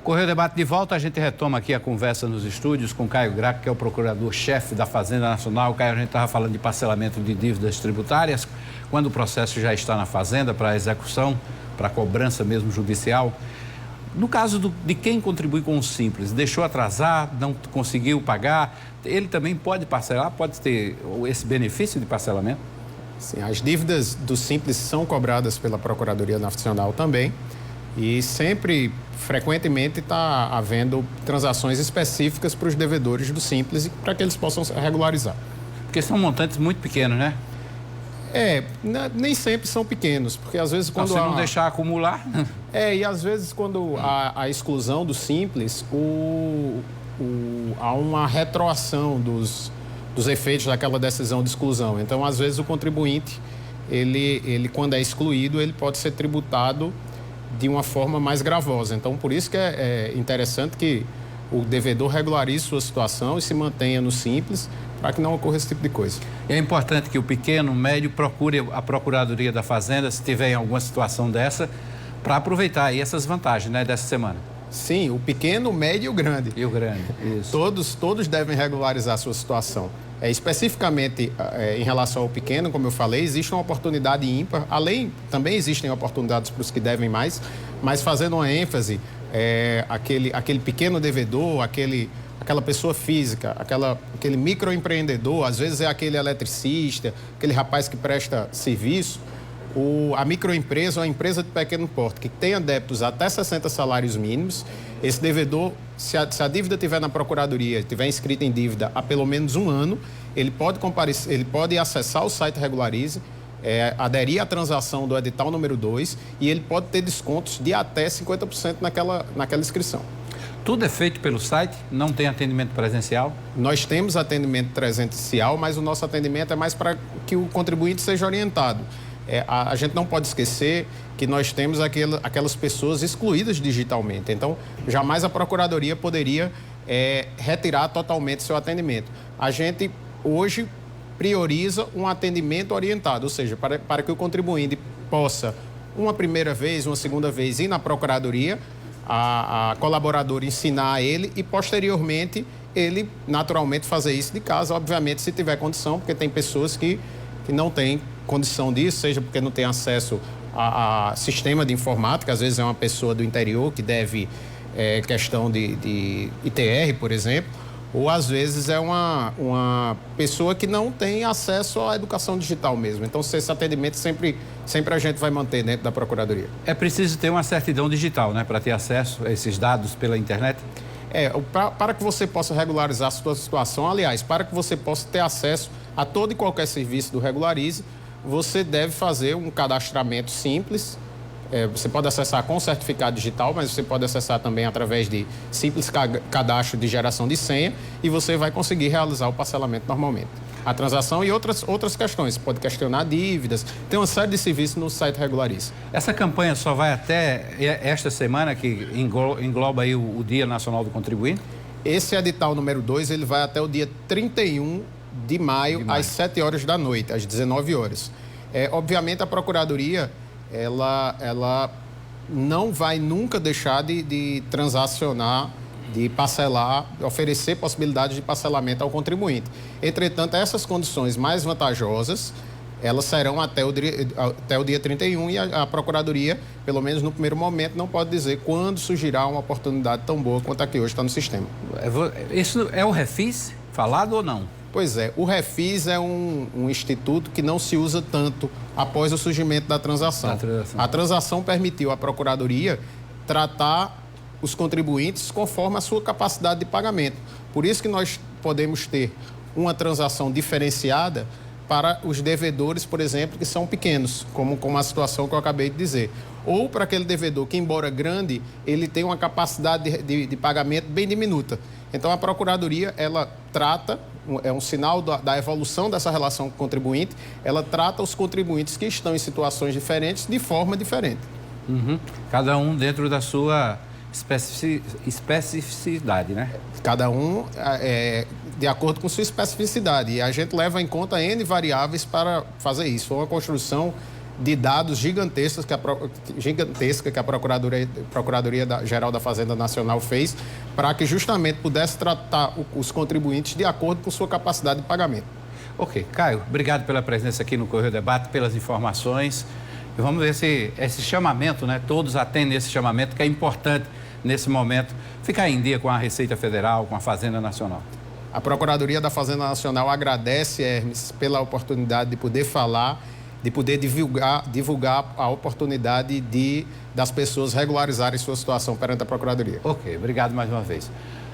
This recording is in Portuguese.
Correio Debate de volta, a gente retoma aqui a conversa nos estúdios com Caio Graco, que é o procurador-chefe da Fazenda Nacional. Caio, a gente estava falando de parcelamento de dívidas tributárias, quando o processo já está na Fazenda para execução, para cobrança mesmo judicial. No caso de quem contribui com o Simples, deixou atrasar, não conseguiu pagar, ele também pode parcelar, pode ter esse benefício de parcelamento? Sim, as dívidas do Simples são cobradas pela Procuradoria Nacional também. E sempre, frequentemente, está havendo transações específicas para os devedores do Simples para que eles possam regularizar. Porque são montantes muito pequenos, né? Nem sempre são pequenos, porque às vezes quando se não deixar acumular... e às vezes quando a exclusão do Simples, há uma retroação dos efeitos daquela decisão de exclusão. Então, às vezes, o contribuinte, ele quando é excluído, ele pode ser tributado de uma forma mais gravosa. Então, por isso que é interessante que o devedor regularize sua situação e se mantenha no Simples para que não ocorra esse tipo de coisa. É importante que o pequeno, o médio, procure a Procuradoria da Fazenda, se tiver em alguma situação dessa, para aproveitar aí essas vantagens, né, dessa semana. Sim, o pequeno, o médio e o grande. E o grande, isso. Todos devem regularizar a sua situação. Especificamente em relação ao pequeno, como eu falei, existe uma oportunidade ímpar. Também existem oportunidades para os que devem mais, mas fazendo uma ênfase, aquele pequeno devedor, aquela pessoa física, aquele microempreendedor, às vezes é aquele eletricista, aquele rapaz que presta serviço, a microempresa ou a empresa de pequeno porte que tenha débitos até 60 salários mínimos, esse devedor, se a dívida estiver na Procuradoria, estiver inscrita em dívida há pelo menos um ano, ele pode comparecer, ele pode acessar o site Regularize, aderir à transação do edital número 2 e ele pode ter descontos de até 50% naquela inscrição. Tudo é feito pelo site? Não tem atendimento presencial? Nós temos atendimento presencial, mas o nosso atendimento é mais para que o contribuinte seja orientado. A gente não pode esquecer que nós temos aquelas pessoas excluídas digitalmente. Então, jamais a Procuradoria poderia retirar totalmente seu atendimento. A gente, hoje, prioriza um atendimento orientado, ou seja, para que o contribuinte possa, uma primeira vez, uma segunda vez, ir na Procuradoria, a colaboradora ensinar a ele e, posteriormente, ele, naturalmente, fazer isso de casa, obviamente, se tiver condição, porque tem pessoas que não têm condição disso, seja porque não tem acesso a sistema de informática, às vezes é uma pessoa do interior que deve questão de ITR, por exemplo, ou às vezes é uma pessoa que não tem acesso à educação digital mesmo. Então, esse atendimento sempre a gente vai manter dentro da Procuradoria. É preciso ter uma certidão digital, né, para ter acesso a esses dados pela internet? Para que você possa regularizar a sua situação, aliás, para que você possa ter acesso a todo e qualquer serviço do Regularize, você deve fazer um cadastramento simples. Você pode acessar com certificado digital, mas você pode acessar também através de simples cadastro de geração de senha e você vai conseguir realizar o parcelamento normalmente. A transação e outras questões. Você pode questionar dívidas, tem uma série de serviços no site Regularize. Essa campanha só vai até esta semana, que engloba aí o Dia Nacional do Contribuinte? Esse edital número 2, ele vai até o dia 31 de maio, às 7 horas da noite, às 19 horas. Obviamente, a Procuradoria, ela não vai nunca deixar de transacionar, de parcelar, oferecer possibilidades de parcelamento ao contribuinte. Entretanto, essas condições mais vantajosas, elas serão até o dia 31 e a Procuradoria, pelo menos no primeiro momento, não pode dizer quando surgirá uma oportunidade tão boa quanto a que hoje está no sistema. Isso é o refis falado ou não? Pois é, o refis é um instituto que não se usa tanto após o surgimento da transação. A transação permitiu à Procuradoria tratar os contribuintes conforme a sua capacidade de pagamento. Por isso que nós podemos ter uma transação diferenciada para os devedores, por exemplo, que são pequenos, como a situação que eu acabei de dizer. Ou para aquele devedor que, embora grande, ele tem uma capacidade de pagamento bem diminuta. Então, a Procuradoria, ela trata, é um sinal da evolução dessa relação com o contribuinte, ela trata os contribuintes que estão em situações diferentes de forma diferente. Uhum. Cada um dentro da sua especificidade, né? Cada um de acordo com sua especificidade. E a gente leva em conta N variáveis para fazer isso. Foi uma construção de dados gigantescas que a Procuradoria-Geral da Fazenda Nacional fez para que justamente pudesse tratar os contribuintes de acordo com sua capacidade de pagamento. Ok. Caio, obrigado pela presença aqui no Correio Debate, pelas informações. E vamos ver se esse chamamento, né, todos atendem esse chamamento, que é importante nesse momento, ficar em dia com a Receita Federal, com a Fazenda Nacional. A Procuradoria da Fazenda Nacional agradece, Hermes, pela oportunidade de poder falar, de poder divulgar a oportunidade das pessoas regularizarem sua situação perante a Procuradoria. Ok, obrigado mais uma vez.